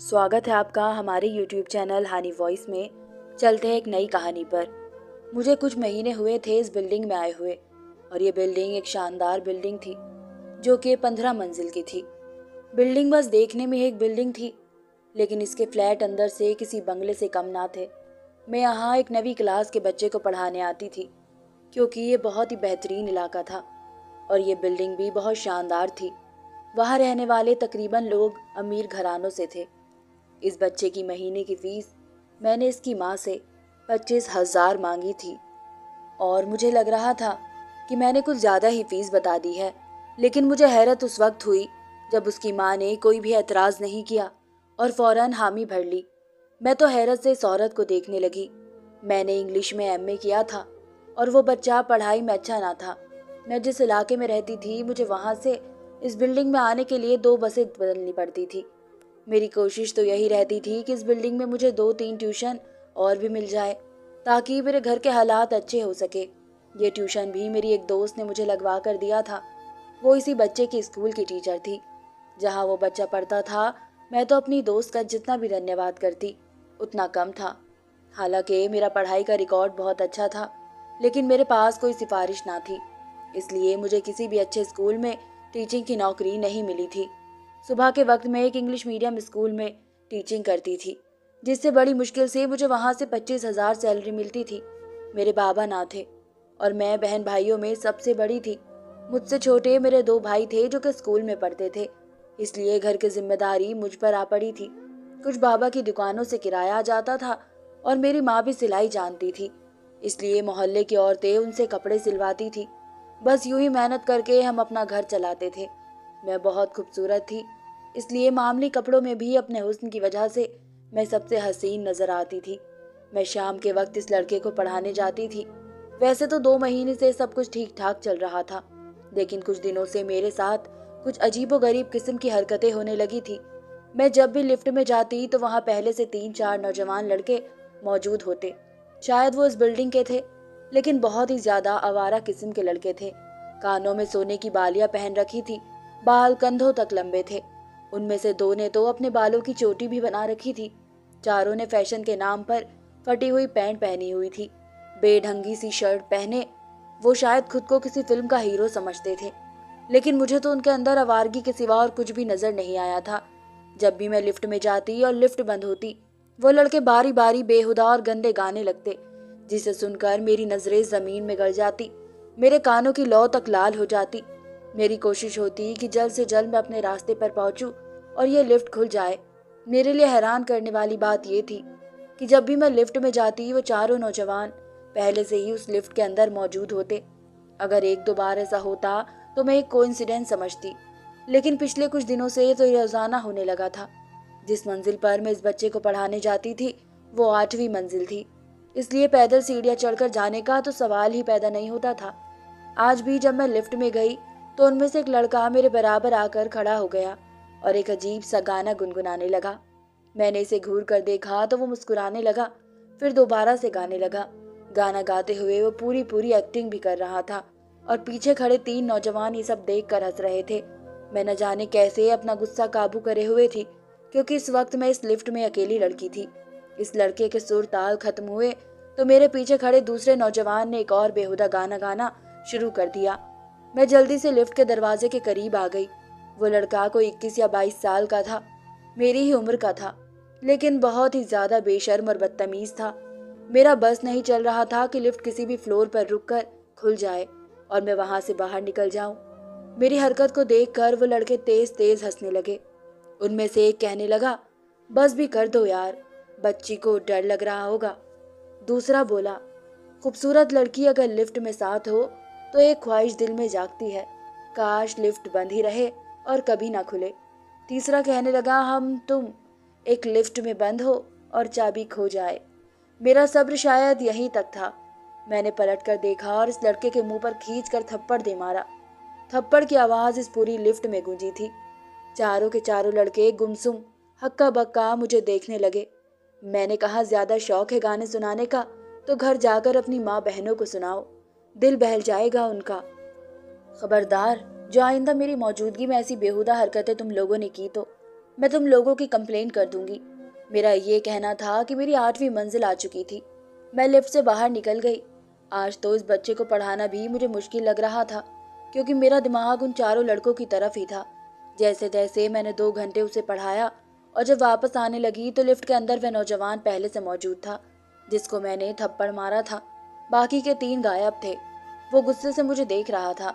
स्वागत है आपका हमारे YouTube चैनल हानी वॉइस में। चलते हैं एक नई कहानी पर। मुझे कुछ महीने हुए थे इस बिल्डिंग में आए हुए, और ये बिल्डिंग एक शानदार बिल्डिंग थी जो कि 15 मंजिल की थी। बिल्डिंग बस देखने में एक बिल्डिंग थी, लेकिन इसके फ्लैट अंदर से किसी बंगले से कम ना थे। मैं यहाँ एक नवी क्लास के बच्चे को पढ़ाने आती थी, क्योंकि ये बहुत ही बेहतरीन इलाका था और ये बिल्डिंग भी बहुत शानदार थी। वहाँ रहने वाले तकरीबन लोग अमीर घरानों से थे। इस बच्चे की महीने की फीस मैंने इसकी माँ से 25,000 मांगी थी, और मुझे लग रहा था कि मैंने कुछ ज़्यादा ही फीस बता दी है। लेकिन मुझे हैरत उस वक्त हुई जब उसकी माँ ने कोई भी एतराज़ नहीं किया और फ़ौरन हामी भर ली। मैं तो हैरत से इस औरत को देखने लगी। मैंने इंग्लिश में एमए किया था और वो बच्चा पढ़ाई में अच्छा ना था। मैं जिस इलाके में रहती थी, मुझे वहाँ से इस बिल्डिंग में आने के लिए 2 बसें बदलनी पड़ती थी। मेरी कोशिश तो यही रहती थी कि इस बिल्डिंग में मुझे 2-3 ट्यूशन और भी मिल जाए, ताकि मेरे घर के हालात अच्छे हो सके। ये ट्यूशन भी मेरी एक दोस्त ने मुझे लगवा कर दिया था। वो इसी बच्चे की स्कूल की टीचर थी। जहाँ वो बच्चा पढ़ता था, मैं तो अपनी दोस्त का जितना भी धन्यवाद करती उतना कम था। हालांकि मेरा पढ़ाई का रिकॉर्ड बहुत अच्छा था, लेकिन मेरे पास कोई सिफारिश ना थी, इसलिए मुझे किसी भी अच्छे स्कूल में टीचिंग की नौकरी नहीं मिली थी। सुबह के वक्त मैं एक इंग्लिश मीडियम स्कूल में टीचिंग करती थी, जिससे बड़ी मुश्किल से मुझे वहाँ से 25,000 सैलरी मिलती थी। मेरे बाबा ना थे और मैं बहन भाइयों में सबसे बड़ी थी। मुझसे छोटे मेरे 2 भाई थे जो कि स्कूल में पढ़ते थे, इसलिए घर की जिम्मेदारी मुझ पर आ पड़ी थी। कुछ बाबा की दुकानों से किराया आ जाता था और मेरी माँ भी सिलाई जानती थी, इसलिए मोहल्ले की औरतें उनसे कपड़े सिलवाती थी। बस यूं ही मेहनत करके हम अपना घर चलाते थे। मैं बहुत खूबसूरत थी, इसलिए मामूली कपड़ों में भी अपने हुस्न की वजह से मैं सबसे हसीन नजर आती थी। मैं शाम के वक्त इस लड़के को पढ़ाने जाती थी। वैसे तो 2 महीने से सब कुछ ठीक ठाक चल रहा था, लेकिन कुछ दिनों से मेरे साथ कुछ अजीबोगरीब किस्म की हरकतें होने लगी थी। मैं जब भी लिफ्ट में जाती तो वहां पहले से 3-4 नौजवान लड़के मौजूद होते। शायद वो इस बिल्डिंग के थे, लेकिन बहुत ही ज्यादा आवारा किस्म के लड़के थे। कानों में सोने की बालियां पहन रखी थी, बाल कंधों तक लंबे थे। उनमें से 2 ने तो अपने बालों की चोटी भी बना रखी थी। चारों ने फैशन के नाम पर फटी हुई पैंट पहनी हुई थी, बेढंगी सी शर्ट पहने। वो शायद खुद को किसी फिल्म का हीरो समझते थे, लेकिन मुझे तो उनके अंदर आवारगी के सिवा और कुछ भी नजर नहीं आया था। जब भी मैं लिफ्ट में जाती और लिफ्ट बंद होती, वो लड़के बारी बारी बेहुदा और गंदे गाने लगते, जिसे सुनकर मेरी नजरें जमीन में गड़ जाती, मेरे कानों की लौ तक लाल हो जाती। मेरी कोशिश होती कि जल्द से जल्द मैं अपने रास्ते पर पहुंचूं और ये लिफ्ट खुल जाए। मेरे लिए हैरान करने वाली बात ये थी कि जब भी मैं लिफ्ट में जाती, वो चारों नौजवान पहले से ही उस लिफ्ट के अंदर मौजूद होते। अगर 1-2 बार ऐसा होता तो मैं एक कोइंसिडेंस समझती, लेकिन पिछले कुछ दिनों से तो ये रोजाना होने लगा था। जिस मंजिल पर मैं इस बच्चे को पढ़ाने जाती थी, वो 8वीं मंजिल थी, इसलिए पैदल सीढ़ियां चढ़कर जाने का तो सवाल ही पैदा नहीं होता था। आज भी जब मैं लिफ्ट में गई तो उनमें से एक लड़का मेरे बराबर आकर खड़ा हो गया और एक अजीब सा गाना गुनगुनाने लगा। मैंने इसे घूर कर देखा तो वो मुस्कुराने लगा, फिर दोबारा से गाने लगा। गाना गाते हुए वो पूरी पूरी एक्टिंग भी कर रहा था, और पीछे खड़े 3 नौजवान ये सब देख कर हंस रहे थे। मैं न जाने कैसे अपना गुस्सा काबू करे हुए थी, क्योंकि इस वक्त मैं इस लिफ्ट में अकेली लड़की थी। इस लड़के के सुर ताल खत्म हुए तो मेरे पीछे खड़े दूसरे नौजवान ने एक और बेहुदा गाना गाना शुरू कर दिया। मैं जल्दी से लिफ्ट के दरवाजे के करीब आ गई। वो लड़का कोई 21 या 22 साल का था, मेरी ही उम्र का था, लेकिन बहुत ही ज्यादा बेशर्म और बदतमीज था। मेरा बस नहीं चल रहा था कि लिफ्ट किसी भी फ्लोर पर रुककर खुल जाए और मैं वहां से बाहर निकल जाऊं। मेरी हरकत को देखकर वो लड़के तेज तेज हंसने लगे। उनमें से एक कहने लगा, बस भी कर दो यार, बच्ची को डर लग रहा होगा। दूसरा बोला, खूबसूरत लड़की अगर लिफ्ट में साथ हो तो एक ख्वाहिश दिल में जागती है, काश लिफ्ट बंद ही रहे और कभी ना खुले। तीसरा कहने लगा, हम तुम एक लिफ्ट में बंद हो और चाबी खो जाए। मेरा सब्र शायद यहीं तक था। मैंने पलट कर देखा और इस लड़के के मुंह पर खींच कर थप्पड़ दे मारा। थप्पड़ की आवाज इस पूरी लिफ्ट में गूंजी थी। चारों के चारों लड़के गुमसुम हक्का बक्का मुझे देखने लगे। मैंने कहा, ज्यादा शौक है गाने सुनाने का तो घर जाकर अपनी माँ बहनों को सुनाओ, दिल बहल जाएगा उनका। खबरदार, जो आइंदा मेरी मौजूदगी में ऐसी बेहुदा हरकतें तुम लोगों ने की तो मैं तुम लोगों की कंप्लेंट कर दूंगी। मेरा ये कहना था कि मेरी 8वीं मंजिल आ चुकी थी। मैं लिफ्ट से बाहर निकल गई। आज तो इस बच्चे को पढ़ाना भी मुझे मुश्किल लग रहा था, क्योंकि मेरा दिमाग उन चारों लड़कों की तरफ ही था। जैसे तैसे मैंने 2 घंटे उसे पढ़ाया और जब वापस आने लगी तो लिफ्ट के अंदर वह नौजवान पहले से मौजूद था, जिसको मैंने थप्पड़ मारा था। बाकी के 3 गायब थे। वो गुस्से से मुझे देख रहा था।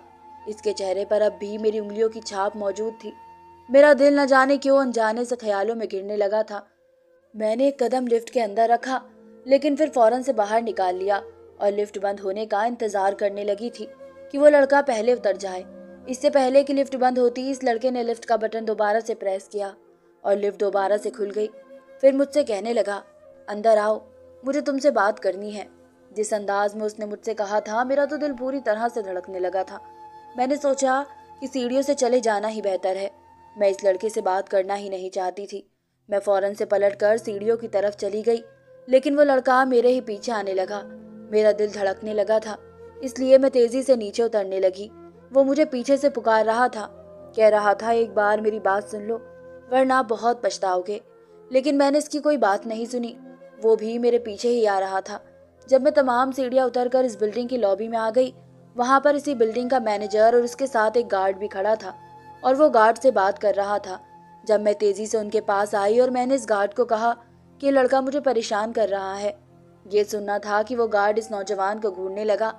इसके चेहरे पर अब भी मेरी उंगलियों की छाप मौजूद थी। मेरा दिल न जाने क्यों अनजाने से ख्यालों में गिरने लगा था। मैंने एक कदम लिफ्ट के अंदर रखा, लेकिन फिर फौरन से बाहर निकाल लिया और लिफ्ट बंद होने का इंतजार करने लगी थी कि वो लड़का पहले उतर जाए। इससे पहले कि लिफ्ट बंद होती, इस लड़के ने लिफ्ट का बटन दोबारा से प्रेस किया और लिफ्ट दोबारा से खुल गई। फिर मुझसे कहने लगा, अंदर आओ, मुझे तुमसे बात करनी है। जिस अंदाज में उसने मुझसे कहा था, मेरा तो दिल पूरी तरह से धड़कने लगा था। मैंने सोचा कि सीढ़ियों से चले जाना ही बेहतर है। मैं इस लड़के से बात करना ही नहीं चाहती थी। मैं फौरन से पलटकर सीढ़ियों की तरफ चली गई, लेकिन वो लड़का मेरे ही पीछे आने लगा। मेरा दिल धड़कने लगा था, इसलिए मैं तेजी से नीचे उतरने लगी। वो मुझे पीछे से पुकार रहा था, कह रहा था, एक बार मेरी बात सुन लो, वरना बहुत पछताओगे। लेकिन मैंने इसकी कोई बात नहीं सुनी। वो भी मेरे पीछे ही आ रहा था। जब मैं तमाम सीढ़ियां उतरकर इस बिल्डिंग की लॉबी में आ गई, वहां पर इसी बिल्डिंग का मैनेजर और उसके साथ एक गार्ड भी खड़ा था और वो गार्ड से बात कर रहा था। जब मैं तेजी से उनके पास आई और मैंने इस गार्ड को कहा कि लड़का मुझे परेशान कर रहा है, ये सुनना था कि वो गार्ड इस नौजवान को घूरने लगा।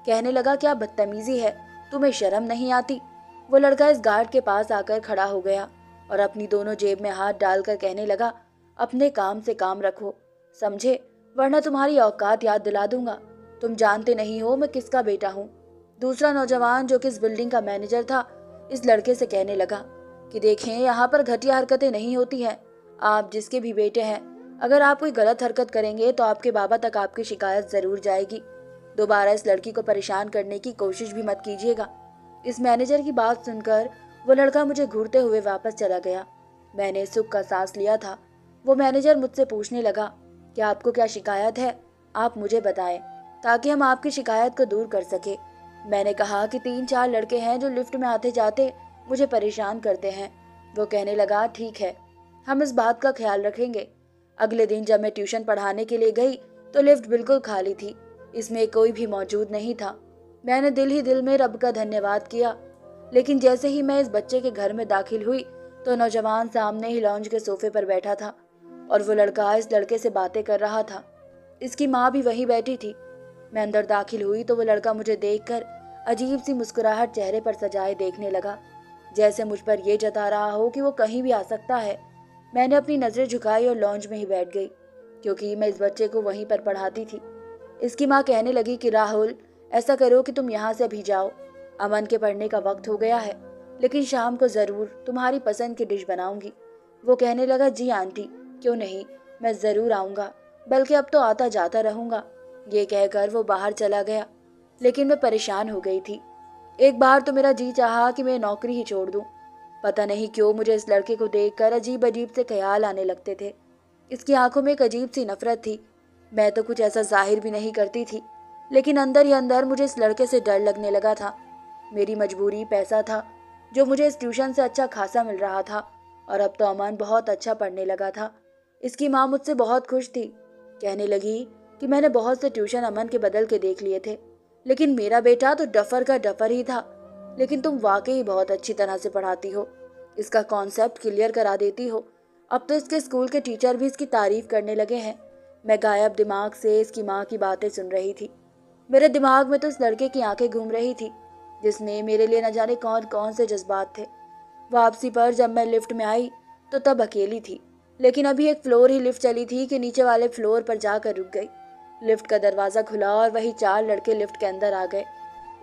कहने लगा, क्या बदतमीजी है, तुम्हें शर्म नहीं आती। वो लड़का इस गार्ड के पास आकर खड़ा हो गया और अपनी दोनों जेब में हाथ डालकर कहने लगा, अपने काम से काम रखो, समझे, वरना तुम्हारी औकात याद दिला दूंगा। तुम जानते नहीं हो मैं किसका बेटा हूँ। दूसरा नौजवान, जो कि इस बिल्डिंग का मैनेजर था, इस लड़के से कहने लगा कि देखें, यहाँ पर घटिया हरकतें नहीं होती हैं। आप जिसके भी बेटे हैं, अगर आप कोई गलत हरकत करेंगे तो आपके बाबा तक आपकी शिकायत जरूर जाएगी। दोबारा इस लड़की को परेशान करने की कोशिश भी मत कीजिएगा। इस मैनेजर की बात सुनकर वो लड़का मुझे घूरते हुए वापस चला गया। मैंने सुख का सांस लिया था। वो मैनेजर मुझसे पूछने लगा, क्या आपको क्या शिकायत है, आप मुझे बताएं ताकि हम आपकी शिकायत को दूर कर सके। मैंने कहा कि 3-4 लड़के हैं जो लिफ्ट में आते जाते मुझे परेशान करते हैं। वो कहने लगा, ठीक है, हम इस बात का ख्याल रखेंगे। अगले दिन जब मैं ट्यूशन पढ़ाने के लिए गई तो लिफ्ट बिल्कुल खाली थी, इसमें कोई भी मौजूद नहीं था। मैंने दिल ही दिल में रब का धन्यवाद किया। लेकिन जैसे ही मैं इस बच्चे के घर में दाखिल हुई तो नौजवान सामने ही लॉन्ज के सोफे पर बैठा था और वो लड़का इस लड़के से बातें कर रहा था। इसकी माँ भी वहीं बैठी थी। मैं अंदर दाखिल हुई तो वो लड़का मुझे देखकर अजीब सी मुस्कुराहट चेहरे पर सजाए देखने लगा, जैसे मुझ पर यह जता रहा हो कि वो कहीं भी आ सकता है। मैंने अपनी नजरें झुकाई और लॉन्ज में ही बैठ गई, क्योंकि मैं इस बच्चे को वहीं पर पढ़ाती थी। इसकी माँ कहने लगी कि राहुल, ऐसा करो कि तुम यहाँ से अभी जाओ, अमन के पढ़ने का वक्त हो गया है, लेकिन शाम को जरूर तुम्हारी पसंद की डिश बनाऊंगी। वो कहने लगा, जी आंटी, क्यों नहीं, मैं जरूर आऊंगा, बल्कि अब तो आता जाता रहूंगा। ये कहकर वो बाहर चला गया। लेकिन मैं परेशान हो गई थी। एक बार तो मेरा जी चाहा कि मैं नौकरी ही छोड़ दूं। पता नहीं क्यों मुझे इस लड़के को देखकर अजीब अजीब से ख्याल आने लगते थे। इसकी आंखों में एक अजीब सी नफरत थी। मैं तो कुछ ऐसा जाहिर भी नहीं करती थी, लेकिन अंदर ही अंदर मुझे इस लड़के से डर लगने लगा था। मेरी मजबूरी पैसा था, जो मुझे इस ट्यूशन से अच्छा खासा मिल रहा था, और अब तो अमन बहुत अच्छा पढ़ने लगा था। इसकी माँ मुझसे बहुत खुश थी। कहने लगी कि मैंने बहुत से ट्यूशन अमन के बदल के देख लिए थे, लेकिन मेरा बेटा तो डफर का डफर ही था। लेकिन तुम वाकई बहुत अच्छी तरह से पढ़ाती हो, इसका कॉन्सेप्ट क्लियर करा देती हो। अब तो इसके स्कूल के टीचर भी इसकी तारीफ करने लगे हैं। मैं गायब दिमाग से इसकी माँ की बातें सुन रही थी। मेरे दिमाग में तो इस लड़के की आंखें घूम रही थी, जिसमें मेरे लिए न जाने कौन कौन से जज्बात थे। वापसी पर जब मैं लिफ्ट में आई तो तब अकेली थी, लेकिन अभी एक फ्लोर ही लिफ्ट चली थी कि नीचे वाले फ्लोर पर जाकर रुक गई। लिफ्ट का दरवाज़ा खुला और वही 4 लड़के लिफ्ट के अंदर आ गए।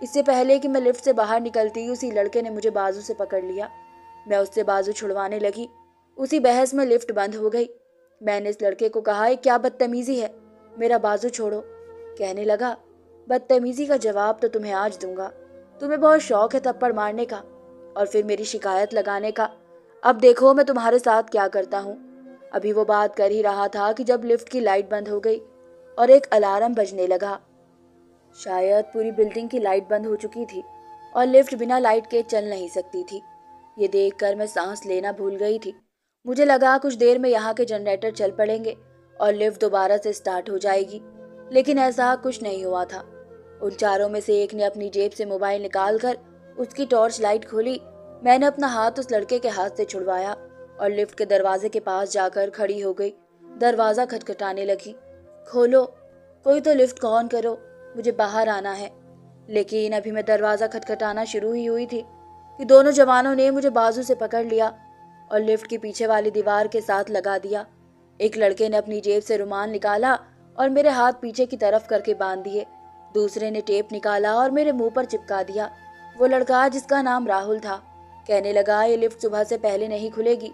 इससे पहले कि मैं लिफ्ट से बाहर निकलती, उसी लड़के ने मुझे बाजू से पकड़ लिया। मैं उससे बाजू छुड़वाने लगी। उसी बहस में लिफ्ट बंद हो गई। मैंने इस लड़के को कहा, क्या बदतमीजी है, मेरा बाजू छोड़ो। कहने लगा, बदतमीजी का जवाब तो तुम्हें आज दूंगा। तुम्हें बहुत शौक है थप्पड़ मारने का और फिर मेरी शिकायत लगाने का। अब देखो मैं तुम्हारे साथ क्या करता हूँ। अभी वो बात कर ही रहा था कि जब लिफ्ट की लाइट बंद हो गई और एक अलार्म बजने लगा। शायद पूरी बिल्डिंग की लाइट बंद हो चुकी थी और लिफ्ट बिना लाइट के चल नहीं सकती थी। ये देखकर मैं सांस लेना भूल गई थी मुझे लगा कुछ देर में यहाँ के जनरेटर चल पड़ेंगे और लिफ्ट दोबारा से स्टार्ट हो जाएगी, लेकिन ऐसा कुछ नहीं हुआ था। उन चारों में से एक ने अपनी जेब से मोबाइल निकालकर उसकी टॉर्च लाइट खोली। मैंने अपना हाथ उस लड़के के हाथ से छुड़वाया और लिफ्ट के दरवाजे के पास जाकर खड़ी हो गई। दरवाजा खटखटाने लगी। खोलो, कोई तो लिफ्ट को ऑन करो, मुझे बाहर आना है। लेकिन अभी मैं दरवाजा खटखटाना शुरू ही हुई थी कि दोनों जवानों ने मुझे बाजू से पकड़ लिया और लिफ्ट की पीछे वाली दीवार के साथ लगा दिया। एक लड़के ने अपनी जेब से रुमाल निकाला और मेरे हाथ पीछे की तरफ करके बांध दिए। दूसरे ने टेप निकाला और मेरे मुंह पर चिपका दिया। वो लड़का, जिसका नाम राहुल था, कहने लगा, ये लिफ्ट सुबह से पहले नहीं खुलेगी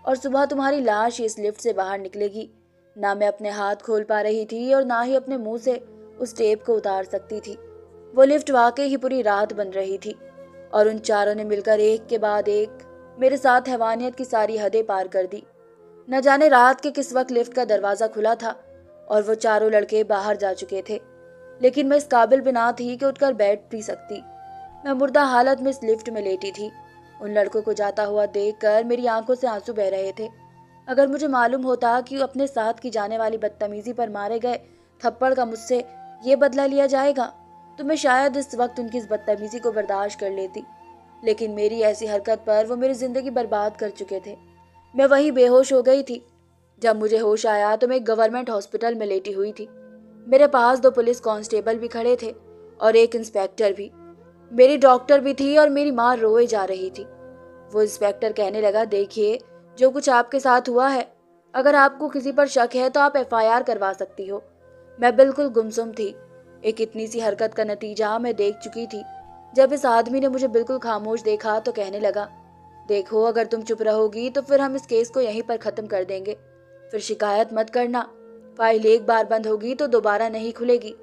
और सुबह तुम्हारी लाश इस लिफ्ट से बाहर निकलेगी। ना मैं अपने हाथ खोल पा रही थी और ना ही अपने मुंह से उस टेप को उतार सकती थी। वो लिफ्ट वाकई ही पूरी रात बन रही थी और उन चारों ने मिलकर एक के बाद एक मेरे साथ हैवानियत की सारी हदें पार कर दी। न जाने रात के किस वक्त लिफ्ट का दरवाजा खुला था और वो चारों लड़के बाहर जा चुके थे, लेकिन मैं इस काबिल भी ना थी कि उठकर बैठ भी सकती। मैं मुर्दा हालत में इस लिफ्ट में लेटी थी। उन लड़कों को जाता हुआ देखकर मेरी आंखों से आंसू बह रहे थे। अगर मुझे मालूम होता कि अपने साथ की जाने वाली बदतमीजी पर मारे गए थप्पड़ का मुझसे ये बदला लिया जाएगा तो मैं शायद इस वक्त उनकी इस बदतमीजी को बर्दाश्त कर लेती, लेकिन मेरी ऐसी हरकत पर वो मेरी जिंदगी बर्बाद कर चुके थे। मैं वहीं बेहोश हो गई थी। जब मुझे होश आया तो मैं एक गवर्नमेंट हॉस्पिटल में लेटी हुई थी। मेरे पास 2 पुलिस कांस्टेबल भी खड़े थे और एक इंस्पेक्टर भी। मेरी डॉक्टर भी थी और मेरी माँ रोए जा रही थी। वो इंस्पेक्टर कहने लगा, देखिए, जो कुछ आपके साथ हुआ है, अगर आपको किसी पर शक है तो आप FIR करवा सकती हो। मैं बिल्कुल गुमसुम थी। एक इतनी सी हरकत का नतीजा मैं देख चुकी थी। जब इस आदमी ने मुझे बिल्कुल खामोश देखा तो कहने लगा, देखो, अगर तुम चुप रहोगी तो फिर हम इस केस को यहीं पर खत्म कर देंगे। फिर शिकायत मत करना। फाइल एक बार बंद होगी तो दोबारा नहीं खुलेगी।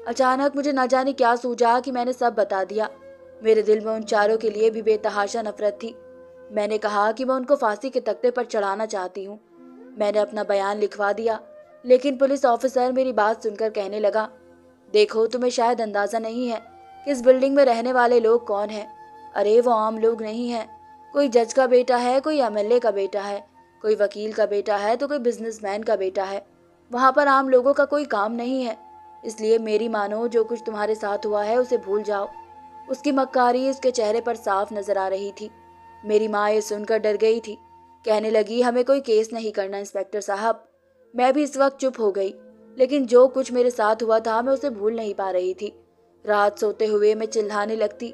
अचानक मुझे न जाने क्या सूझा कि मैंने सब बता दिया। मेरे दिल में उन चारों के लिए भी बेतहाशा नफरत थी। मैंने कहा कि मैं उनको फांसी के तख्ते पर चढ़ाना चाहती हूँ। मैंने अपना बयान लिखवा दिया, लेकिन पुलिस ऑफिसर मेरी बात सुनकर कहने लगा, देखो, तुम्हें शायद अंदाजा नहीं है कि इस बिल्डिंग में रहने वाले लोग कौन हैं। अरे वो आम लोग नहीं हैं। कोई जज का बेटा है, कोई MLA का बेटा है, कोई वकील का बेटा है, तो कोई बिजनेसमैन का बेटा है। वहाँ पर आम लोगों का कोई काम नहीं है। इसलिए मेरी मानो, जो कुछ तुम्हारे साथ हुआ है उसे भूल जाओ। उसकी मक्कारी उसके चेहरे पर साफ नजर आ रही थी। मेरी माँ ये सुनकर डर गई थी। कहने लगी, हमें कोई केस नहीं करना इंस्पेक्टर साहब। मैं भी इस वक्त चुप हो गई, लेकिन जो कुछ मेरे साथ हुआ था मैं उसे भूल नहीं पा रही थी। रात सोते हुए मैं चिल्लाने लगती,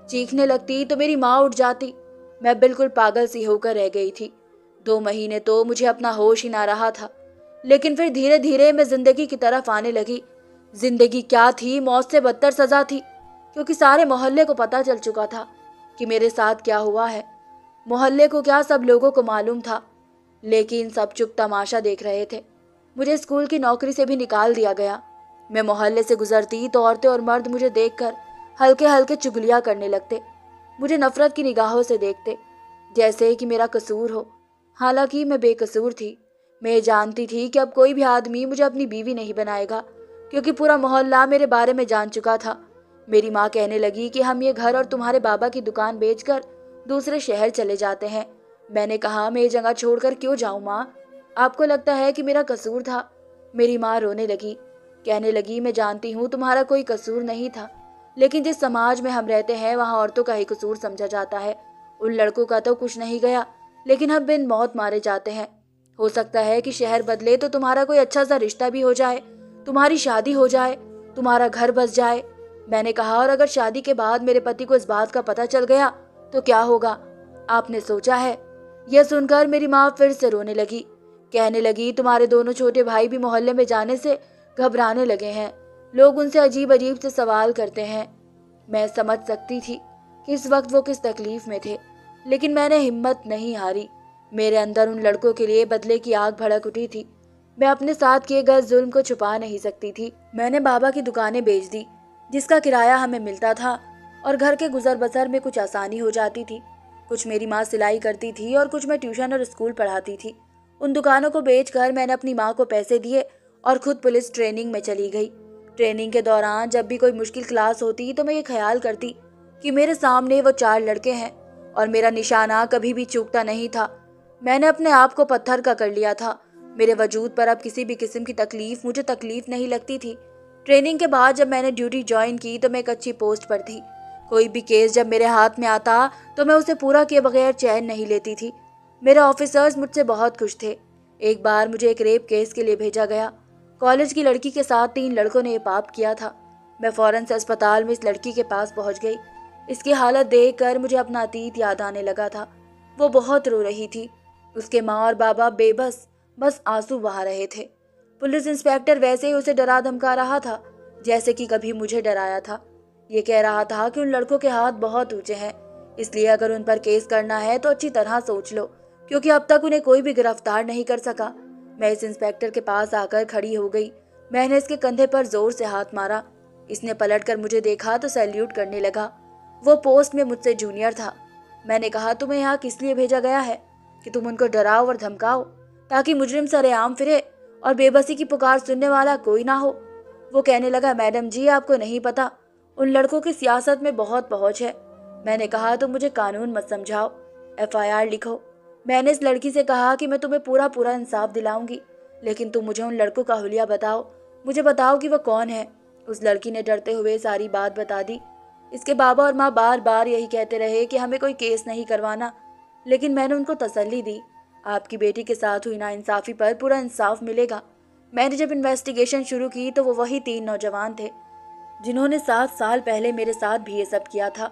चीखने लगती तो मेरी माँ उठ जाती। मैं बिल्कुल पागल सी होकर रह गई थी। 2 महीने तो मुझे अपना होश ही ना रहा था, लेकिन फिर धीरे धीरे मैं जिंदगी की तरफ आने लगी। जिंदगी क्या थी, मौत से बदतर सजा थी, क्योंकि सारे मोहल्ले को पता चल चुका था कि मेरे साथ क्या हुआ है। मोहल्ले को क्या, सब लोगों को मालूम था, लेकिन सब चुप तमाशा देख रहे थे। मुझे स्कूल की नौकरी से भी निकाल दिया गया। मैं मोहल्ले से गुजरती तो औरतें और मर्द मुझे देखकर हल्के हल्के चुगलियां करने लगते। मुझे नफरत की निगाहों से देखते, जैसे कि मेरा कसूर हो। हालांकि मैं बेकसूर थी। मैं ये जानती थी कि अब कोई भी आदमी मुझे अपनी बीवी नहीं बनाएगा, क्योंकि पूरा मोहल्ला मेरे बारे में जान चुका था। मेरी माँ कहने लगी कि हम ये घर और तुम्हारे बाबा की दुकान बेचकर दूसरे शहर चले जाते हैं। मैंने कहा, मैं ये जगह छोड़कर क्यों जाऊँ माँ? आपको लगता है कि मेरा कसूर था? मेरी माँ रोने लगी, कहने लगी, मैं जानती हूँ तुम्हारा कोई कसूर नहीं था, लेकिन जिस समाज में हम रहते हैं वहाँ औरतों का ही कसूर समझा जाता है। उन लड़कों का तो कुछ नहीं गया, लेकिन हम बिन मौत मारे जाते हैं। हो सकता है कि शहर बदले तो तुम्हारा कोई अच्छा सा रिश्ता भी हो जाए, तुम्हारी शादी हो जाए, तुम्हारा घर बस जाए। मैंने कहा, और अगर शादी के बाद मेरे पति को इस बात का पता चल गया तो क्या होगा? आपने सोचा है? यह सुनकर मेरी माँ फिर से रोने लगी, कहने लगी, तुम्हारे दोनों छोटे भाई भी मोहल्ले में जाने से घबराने लगे हैं। लोग उनसे अजीब अजीब से सवाल करते हैं। मैं समझ सकती थी कि इस वक्त वो किस तकलीफ में थे, लेकिन मैंने हिम्मत नहीं हारी। मेरे अंदर उन लड़कों के लिए बदले की आग भड़क उठी थी। मैं अपने साथ किए गए जुल्म को छुपा नहीं सकती थी। मैंने बाबा की दुकानें बेच दी, जिसका किराया हमें मिलता था, और घर के गुजर बसर में कुछ आसानी हो जाती थी। कुछ मेरी माँ सिलाई करती थी और कुछ मैं ट्यूशन और स्कूल पढ़ाती थी। उन दुकानों को बेचकर मैंने अपनी माँ को पैसे दिए और खुद पुलिस ट्रेनिंग में चली गई। ट्रेनिंग के दौरान जब भी कोई मुश्किल क्लास होती तो मैं ये ख्याल करती कि मेरे सामने वो 4 लड़के हैं और मेरा निशाना कभी भी चूकता नहीं था। मैंने अपने आप को पत्थर का कर लिया था। मेरे वजूद पर अब किसी भी किस्म की तकलीफ मुझे तकलीफ नहीं लगती थी। ट्रेनिंग के बाद जब मैंने ड्यूटी ज्वाइन की तो मैं एक अच्छी पोस्ट पर थी। कोई भी केस जब मेरे हाथ में आता तो मैं उसे पूरा किए बगैर चैन नहीं लेती थी। मेरे ऑफिसर्स मुझसे बहुत खुश थे। एक बार मुझे एक रेप केस के लिए भेजा गया। कॉलेज की लड़की के साथ 3 लड़कों ने ये पाप किया था। मैं फौरन से अस्पताल में इस लड़की के पास पहुंच गई। इसकी हालत देखकर मुझे अपना अतीत याद आने लगा था। वो बहुत रो रही थी। उसके माँ और बाबा बेबस बस आंसू बहा रहे थे। पुलिस इंस्पेक्टर वैसे ही उसे डरा धमका रहा था जैसे कि कभी मुझे डराया था। ये कह रहा था कि उन लड़कों के हाथ बहुत ऊंचे हैं, इसलिए अगर उन पर केस करना है तो अच्छी तरह सोच लो, क्योंकि अब तक उन्हें कोई भी गिरफ्तार नहीं कर सका। मैं इस इंस्पेक्टर के पास आकर खड़ी हो गई। मैंने इसके कंधे पर जोर से हाथ मारा। इसने पलटकर मुझे देखा तो सैल्यूट करने लगा। वो पोस्ट में मुझसे जूनियर था। मैंने कहा, तुम्हें यहाँ किस लिए भेजा गया है? कि तुम उनको डराओ और धमकाओ ताकि मुजरिम सरेआम फिरे और बेबसी की पुकार सुनने वाला कोई ना हो। वो कहने लगा, मैडम जी आपको नहीं पता, उन लड़कों की सियासत में बहुत पहुंच है। मैंने कहा, तो मुझे कानून मत समझाओ, FIR लिखो। मैंने इस लड़की से कहा कि मैं तुम्हें पूरा पूरा इंसाफ दिलाऊंगी, लेकिन तुम मुझे उन लड़कों का हुलिया बताओ, मुझे बताओ कि वो कौन है। उस लड़की ने डरते हुए सारी बात बता दी। इसके बाबा और माँ बार बार यही कहते रहे कि हमें कोई केस नहीं करवाना, लेकिन मैंने उनको तसल्ली दी, आपकी बेटी के साथ हुई नाइंसाफी पर पूरा इंसाफ मिलेगा। मैंने जब इन्वेस्टिगेशन शुरू की तो वो वही 3 नौजवान थे जिन्होंने 7 साल पहले मेरे साथ भी ये सब किया था।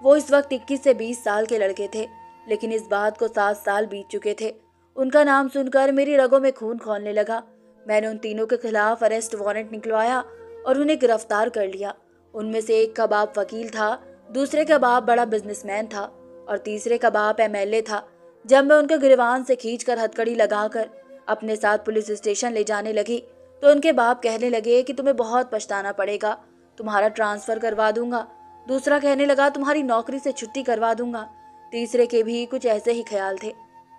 वो इस वक्त 21 से 20 साल के लड़के थे, लेकिन इस बात को 7 साल बीत चुके थे। उनका नाम सुनकर मेरी रगों में खून खौलने लगा। मैंने उन तीनों के खिलाफ अरेस्ट वारंट निकलवाया और उन्हें गिरफ्तार कर लिया। उनमें से एक का बाप वकील था, दूसरे का बाप बड़ा बिजनेसमैन था और तीसरे का बाप MLA था। जब मैं उनके गिरवान से खींचकर हथकड़ी लगाकर अपने साथ पुलिस स्टेशन ले जाने लगी तो उनके बाप कहने लगे कि तुम्हें बहुत पछताना पड़ेगा, तुम्हारा ट्रांसफर करवा दूंगा। दूसरा कहने लगा, तुम्हारी नौकरी से छुट्टी करवा दूंगा। तीसरे के भी कुछ ऐसे ही ख्याल थे,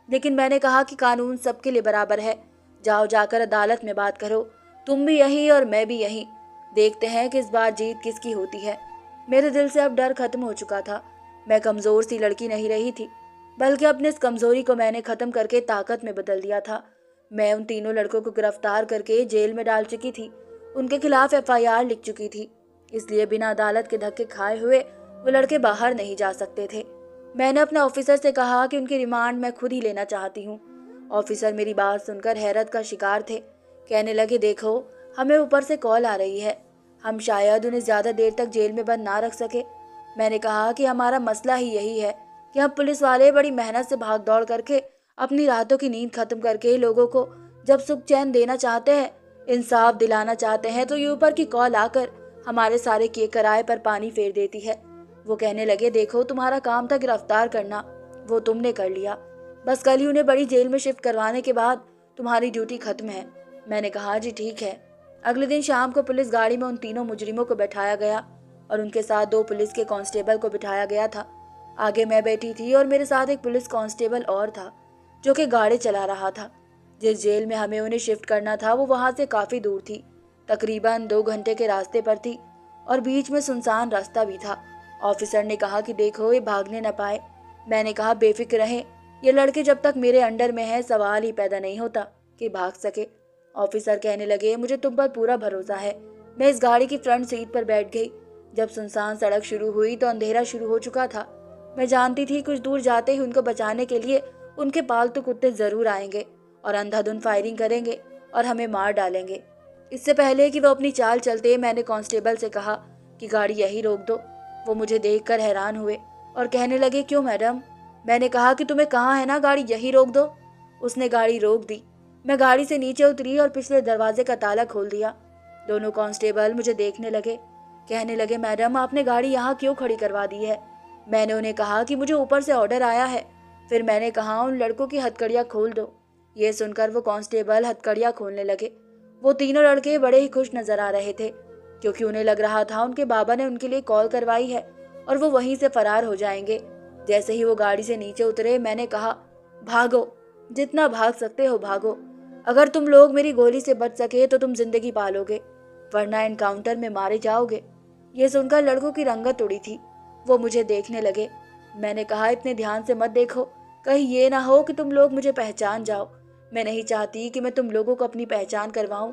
लेकिन मैंने कहा कि कानून सबके लिए बराबर है। जाओ जाकर अदालत में बात करो, तुम भी यहीं और मैं भी यहीं। देखते हैं कि इस बार जीत किसकी होती है। मेरे दिल से अब डर खत्म हो चुका था। मैं कमजोर सी लड़की नहीं रही थी, बल्कि अपने इस कमजोरी को मैंने खत्म करके ताकत में बदल दिया था। मैं उन तीनों लड़कों को गिरफ्तार करके जेल में डाल चुकी थी, उनके खिलाफ FIR लिख चुकी थी, इसलिए बिना अदालत के धक्के खाए हुए वो लड़के बाहर नहीं जा सकते थे। मैंने अपने ऑफिसर से कहा कि उनकी रिमांड मैं खुद ही लेना चाहती हूँ। ऑफिसर मेरी बात सुनकर हैरत का शिकार थे। कहने लगे, देखो हमें ऊपर से कॉल आ रही है, हम शायद उन्हें ज्यादा देर तक जेल में बंद ना रख सके। मैंने कहा कि हमारा मसला ही यही है कि हम पुलिस वाले बड़ी मेहनत से भाग दौड़ करके अपनी रातों की नींद खत्म करके लोगों को जब सुख चैन देना चाहते हैं, इंसाफ दिलाना चाहते हैं, तो ये ऊपर की कॉल आकर हमारे सारे किए कराए पर पानी फेर देती है। वो कहने लगे, देखो तुम्हारा काम था गिरफ्तार करना, वो तुमने कर लिया, बस कल ही उन्हें बड़ी जेल में शिफ्ट करवाने के बाद तुम्हारी ड्यूटी खत्म है। मैंने कहा, जी ठीक है। अगले दिन शाम को पुलिस गाड़ी में उन तीनों मुजरिमों को बैठाया गया और उनके साथ 2 पुलिस के कांस्टेबल को बिठाया गया था। आगे मैं बैठी थी और मेरे साथ एक पुलिस कांस्टेबल और था जो कि गाड़ी चला रहा था। जिस जेल में हमें उन्हें शिफ्ट करना था वो वहां से काफी दूर थी, तकरीबन 2 घंटे के रास्ते पर थी और बीच में सुनसान रास्ता भी था। ऑफिसर ने कहा कि देखो ये भागने न पाए। मैंने कहा, बेफिक्र रहें, ये लड़के जब तक मेरे अंडर में है सवाल ही पैदा नहीं होता कि भाग सके। ऑफिसर कहने लगे, मुझे तुम पर पूरा भरोसा है। मैं इस गाड़ी की फ्रंट सीट पर बैठ गई। जब सुनसान सड़क शुरू हुई तो अंधेरा शुरू हो चुका था। मैं जानती थी कुछ दूर जाते ही उनको बचाने के लिए उनके पालतू कुत्ते जरूर आएंगे और अंधाधुंध फायरिंग करेंगे और हमें मार डालेंगे। इससे पहले कि वो अपनी चाल चलते, मैंने कांस्टेबल से कहा कि गाड़ी यहीं रोक दो। वो मुझे देखकर हैरान हुए और कहने लगे, क्यों मैडम? मैंने कहा कि तुम्हें कहा है ना गाड़ी यहीं रोक दो। उसने गाड़ी रोक दी। मैं गाड़ी से नीचे उतरी और पिछले दरवाजे का ताला खोल दिया। दोनों कांस्टेबल मुझे देखने लगे। कहने लगे, मैडम आपने गाड़ी यहाँ क्यों खड़ी करवा दी है? मैंने उन्हें कहा कि मुझे ऊपर से ऑर्डर आया है। फिर मैंने कहा, उन लड़कों की हथकड़ियाँ खोल दो। ये सुनकर वो कांस्टेबल हथकड़ियाँ खोलने लगे। वो तीनों लड़के बड़े ही खुश नजर आ रहे थे, क्योंकि उन्हें लग रहा था उनके बाबा ने उनके लिए कॉल करवाई है और वो वहीं से फरार हो जाएंगे। जैसे ही वो गाड़ी से नीचे उतरे, मैंने कहा, भागो, जितना भाग सकते हो भागो। अगर तुम लोग मेरी गोली से बच सके तो तुम जिंदगी पालोगे, वरना एनकाउंटर में मारे जाओगे। ये सुनकर लड़कों की रंगत उड़ी थी। वो मुझे देखने लगे। मैंने कहा, इतने ध्यान से मत देखो, कहीं ये ना हो कि तुम लोग मुझे पहचान जाओ। मैं नहीं चाहती कि मैं तुम लोगों को अपनी पहचान करवाऊं,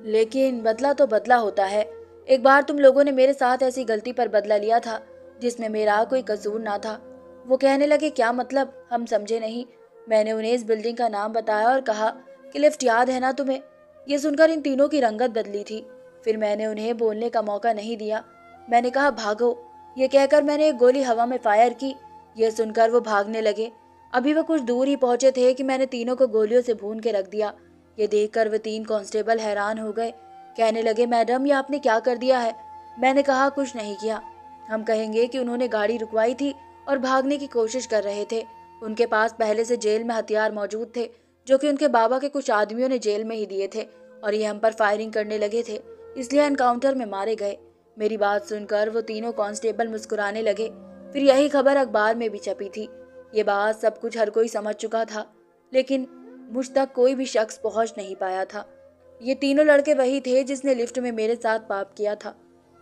लेकिन बदला तो बदला होता है। एक बार तुम लोगों ने मेरे साथ ऐसी गलती पर बदला लिया था जिसमें मेरा कोई कसूर ना था। वो कहने लगे, क्या मतलब? हम समझे नहीं। मैंने उन्हें इस बिल्डिंग का नाम बताया और कहा कि लिफ्ट याद है ना तुम्हें? ये सुनकर इन तीनों की रंगत बदली थी। फिर मैंने उन्हें बोलने का मौका नहीं दिया। मैंने कहा, भागो। ये कहकर मैंने एक गोली हवा में फायर की। यह सुनकर वो भागने लगे। अभी वो कुछ दूर ही पहुंचे थे कि मैंने तीनों को गोलियों से भून के रख दिया। ये देखकर वे 3 कांस्टेबल हैरान हो गए। कहने लगे, मैडम, ये आपने क्या कर दिया है? मैंने कहा, कुछ नहीं किया। हम कहेंगे कि उन्होंने गाड़ी रुकवाई थी और भागने की कोशिश कर रहे थे। उनके पास पहले से जेल में हथियार मौजूद थे, जो कि उनके बाबा के कुछ आदमियों ने जेल में ही दिए थे, और ये हम पर फायरिंग करने लगे थे, इसलिए एनकाउंटर में मारे गए। मेरी बात सुनकर वो तीनों कांस्टेबल मुस्कुराने लगे। फिर यही खबर अखबार में भी छपी थी। ये बात सब कुछ हर कोई समझ चुका था, लेकिन मुझ तक कोई भी शख्स पहुंच नहीं पाया था। ये तीनों लड़के वही थे जिसने लिफ्ट में मेरे साथ पाप किया था,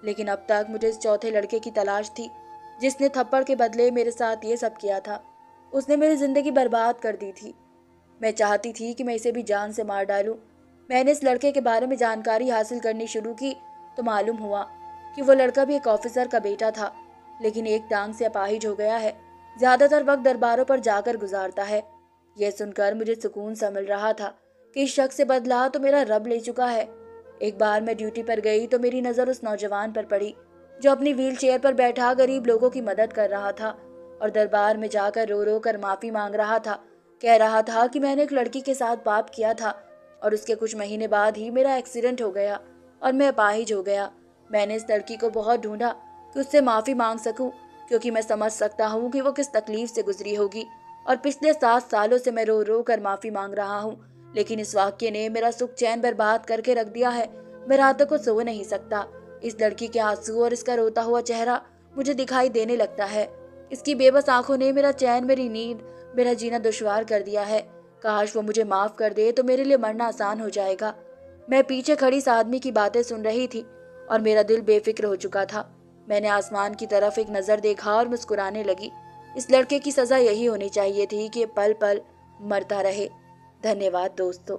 लेकिन अब तक मुझे इस चौथे लड़के की तलाश थी जिसने थप्पड़ के बदले मेरे साथ ये सब किया था। उसने मेरी जिंदगी बर्बाद कर दी थी। मैं चाहती थी कि मैं इसे भी जान से मार डालूं। मैंने इस लड़के के बारे में जानकारी हासिल करनी शुरू की तो मालूम हुआ कि वो लड़का भी एक ऑफिसर का बेटा था, लेकिन एक टांग से अपाहिज हो गया है। ज्यादातर वक्त दरबारों पर जाकर गुजारता है। यह सुनकर मुझे सुकून सा मिल रहा था कि इस शख्स से बदला तो मेरा रब ले चुका है। एक बार मैं ड्यूटी पर गई तो मेरी नज़र उस नौजवान पर पड़ी जो अपनी व्हील चेयर पर बैठा गरीब लोगों की मदद कर रहा था और दरबार में जाकर रो रो कर माफ़ी मांग रहा था। कह रहा था कि मैंने एक लड़की के साथ पाप किया था और उसके कुछ महीने बाद ही मेरा एक्सीडेंट हो गया और मैं अपाहिज हो गया। मैंने इस लड़की को बहुत ढूंढा कि उससे माफ़ी मांग सकूं, क्योंकि मैं समझ सकता हूं कि वो किस तकलीफ से गुजरी होगी, और पिछले 7 सालों से मैं रो रो कर माफ़ी मांग रहा हूं, लेकिन इस वाक्य ने मेरा सुख चैन बर्बाद करके रख दिया है। मैं रातों को सो नहीं सकता। इस लड़की के आंसू और इसका रोता हुआ चेहरा मुझे दिखाई देने लगता है। इसकी बेबस आंखों ने मेरा चैन, मेरी नींद, मेरा जीना दुश्वार कर दिया है। काश वो मुझे माफ कर दे तो मेरे लिए मरना आसान हो जाएगा। मैं पीछे खड़ी इस आदमी की बातें सुन रही थी और मेरा दिल बेफिक्र हो चुका था। मैंने आसमान की तरफ एक नज़र देखा और मुस्कुराने लगी। इस लड़के की सज़ा यही होनी चाहिए थी कि ये पल पल मरता रहे। धन्यवाद दोस्तों।